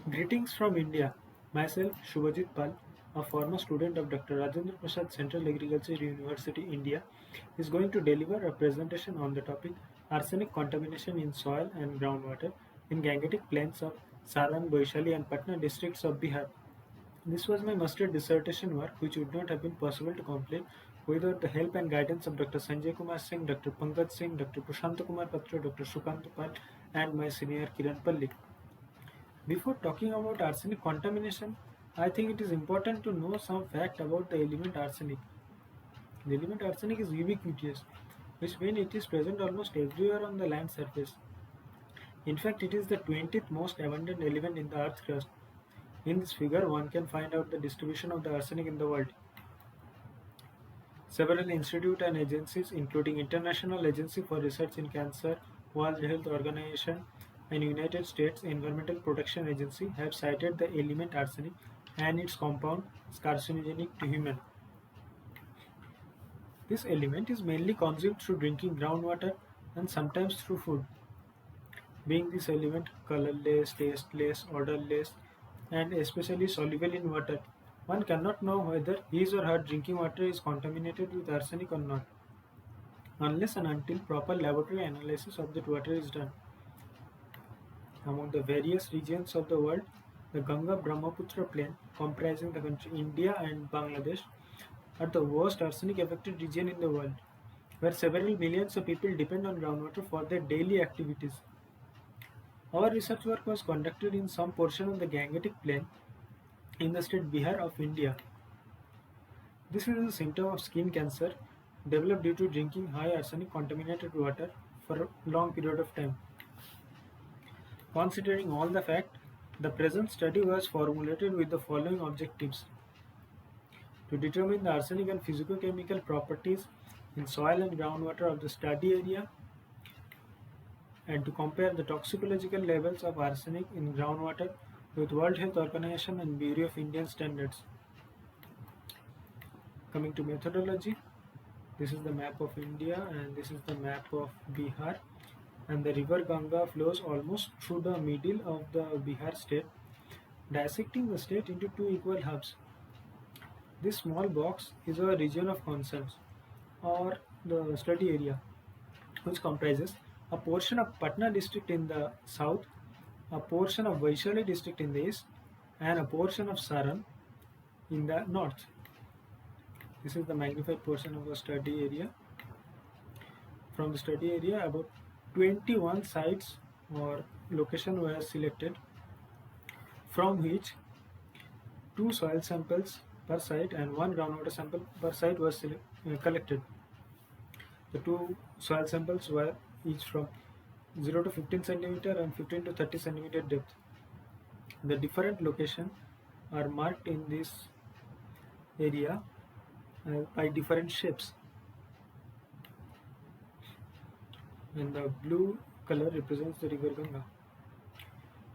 Greetings from India. Myself, Shubhajit Pal, a former student of Dr. Rajendra Prasad Central Agriculture University, India, is going to deliver a presentation on the topic arsenic contamination in soil and groundwater in Gangetic plains of Saran, Boishali, and Patna districts of Bihar. This was my master dissertation work, which would not have been possible to complete without the help and guidance of Dr. Sanjay Kumar Singh, Dr. Pankaj Singh, Dr. Prashant Kumar Patra, Dr. Shukant Pal, and my senior Kiran Palli. Before talking about arsenic contamination, I think it is important to know some fact about the element arsenic. The element arsenic is ubiquitous, which means it is present almost everywhere on the land surface. In fact, it is the 20th most abundant element in the earth crust. In this figure, one can find out the distribution of the arsenic in the world. Several institutes and agencies, including International Agency for Research in Cancer, World Health Organization, and United States Environmental Protection Agency, have cited the element arsenic and its compound as carcinogenic to human. This element is mainly consumed through drinking groundwater and sometimes through food. Being this element colorless, tasteless, odorless, and especially soluble in water, one cannot know whether his or her drinking water is contaminated with arsenic or not, unless and until proper laboratory analysis of that water is done. Among the various regions of the world, the Ganga-Brahmaputra plain, comprising the country India and Bangladesh, are the worst arsenic-affected region in the world, where several millions of people depend on groundwater for their daily activities. Our research work was conducted in some portion of the Gangetic plain in the state Bihar of India. This is a symptom of skin cancer developed due to drinking high arsenic contaminated water for a long period of time. Considering all the fact, the present study was formulated with the following objectives: to determine the arsenic and physicochemical properties in soil and groundwater of the study area, and to compare the toxicological levels of arsenic in groundwater with World Health Organization and Bureau of Indian Standards. Coming to methodology, this is the map of India and this is the map of Bihar, and the river Ganga flows almost through the middle of the Bihar state, dissecting the state into two equal halves. This small box is a region of concerns or the study area, which comprises a portion of Patna district in the south, a portion of Vaishali district in the east, and a portion of Saran in the north. This is the magnified portion of the study area. From the study area, about 21 sites or location were selected, from which 2 soil samples per site and 1 groundwater sample per site was collected. The 2 soil samples were each from 0 to 15 cm and 15 to 30 cm depth. The different locations are marked in this area by different shapes, and the blue color represents the river Ganga.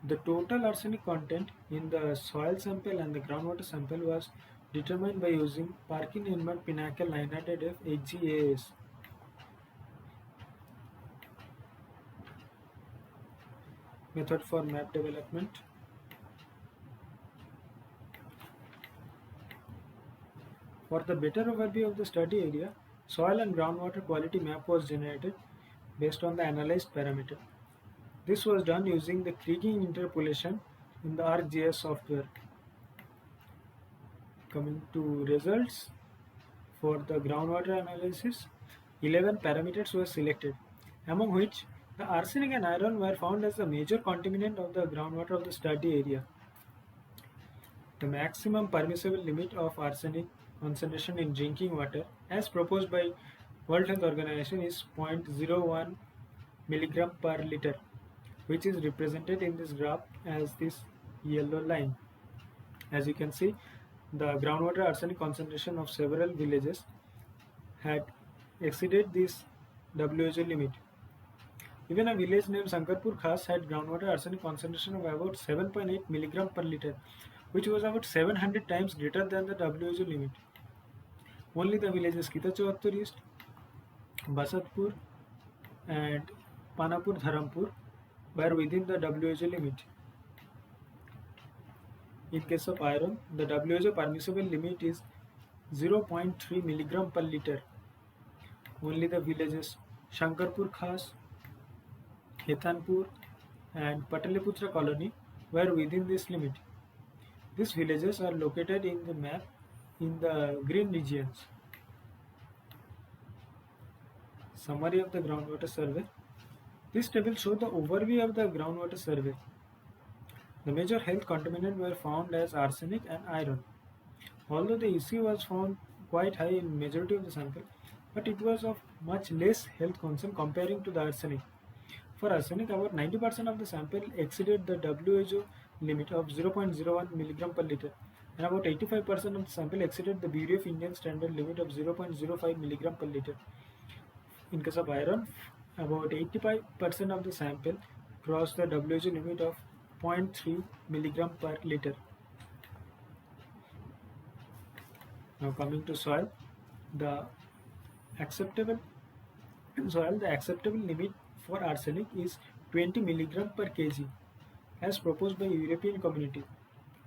The total arsenic content in the soil sample and the groundwater sample was determined by using Parkin-Hillman Pinnacle 900F HGAS. Method for map development. For the better overview of the study area, soil and groundwater quality map was generated based on the analyzed parameter. This was done using the Kriging interpolation in the ArcGIS software. Coming to results, for the groundwater analysis, 11 parameters were selected, among which the arsenic and iron were found as the major contaminant of the groundwater of the study area. The maximum permissible limit of arsenic concentration in drinking water, as proposed by World Health Organization, is 0.01 milligram per liter, which is represented in this graph as this yellow line. As you can see, the groundwater arsenic concentration of several villages had exceeded this WHO limit. Even a village named Sankarpur Khas had groundwater arsenic concentration of about 7.8 milligram per liter, which was about 700 times greater than the WHO limit. Only the villages Kitachawattur East, Basadpur and Panapur Dharampur were within the WHO limit. In case of iron, the WHO permissible limit is 0.3 milligram per liter. Only the villages Shankarpur Khas, Hetanpur, and Pataliputra colony were within this limit. These villages are located in the map in the green regions. Summary of the groundwater survey. This table shows the overview of the groundwater survey. The major health contaminants were found as arsenic and iron. Although the EC was found quite high in majority of the sample, but it was of much less health concern comparing to the arsenic. For arsenic, about 90% of the sample exceeded the WHO limit of 0.01 mg per liter, and about 85% of the sample exceeded the Bureau of Indian Standard limit of 0.05 mg per liter. In case of iron, about 85% of the sample crossed the WHO limit of 0.3 mg per liter. Now coming to soil, the acceptable limit for arsenic is 20 mg per kg as proposed by European Community.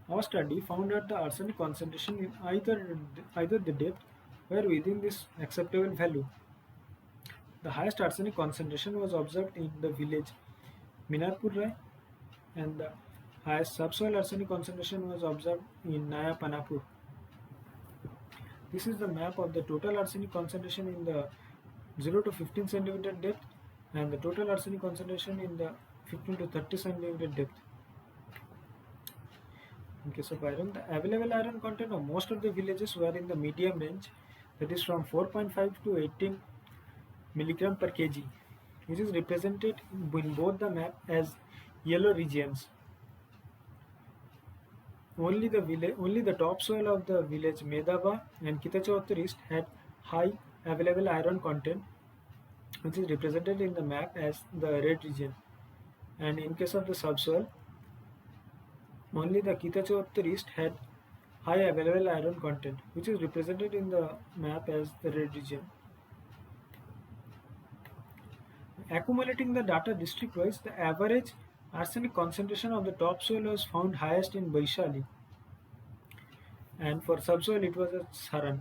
Our study found that the arsenic concentration in either the depth were within this acceptable value. The highest arsenic concentration was observed in the village Minarpur Rai, and the highest subsoil arsenic concentration was observed in Naya Panapur. This is the map of the total arsenic concentration in the 0 to 15 cm depth and the total arsenic concentration in the 15 to 30 cm depth. In case of iron, the available iron content of most of the villages were in the medium range, that is from 4.5 to 18 mg per kg, which is represented in both the map as yellow regions. Only the topsoil of the village Medaba and Kitachautar East had high available iron content, which is represented in the map as the red region. And in case of the subsoil, only the Kitachautar East had high available iron content, which is represented in the map as the red region. Accumulating the data district-wise, the average arsenic concentration of the topsoil was found highest in Baishali, and for subsoil it was at Saran.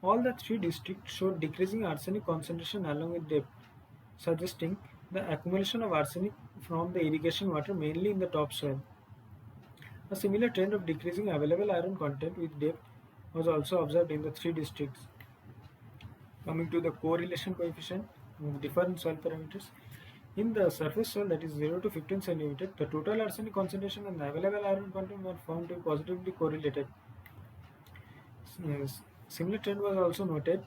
All the three districts showed decreasing arsenic concentration along with depth, suggesting the accumulation of arsenic from the irrigation water mainly in the topsoil. A similar trend of decreasing available iron content with depth was also observed in the three districts. Coming to the correlation coefficient of different soil parameters, in the surface soil, that is 0 to 15 cm, the total arsenic concentration and the available iron content were found to be positively correlated. Similar trend was also noted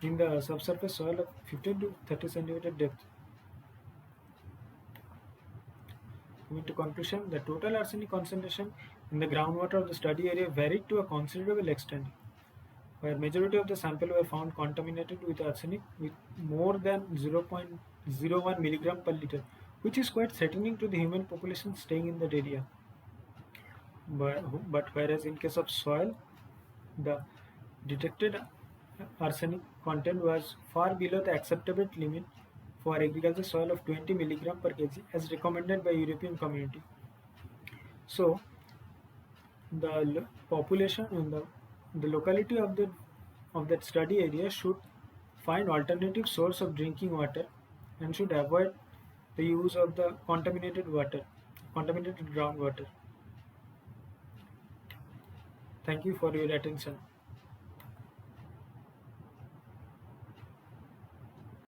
in the subsurface soil of 15 to 30 cm depth. Coming to conclusion, the total arsenic concentration in the groundwater of the study area varied to a considerable extent, where majority of the sample were found contaminated with arsenic with more than 0.01 mg per liter, which is quite threatening to the human population staying in that area. But whereas in case of soil, the detected arsenic content was far below the acceptable limit for agricultural soil of 20 mg per kg as recommended by European Community. So the population in the locality of that study area should find alternative source of drinking water and should avoid the use of the contaminated groundwater. Thank you for your attention.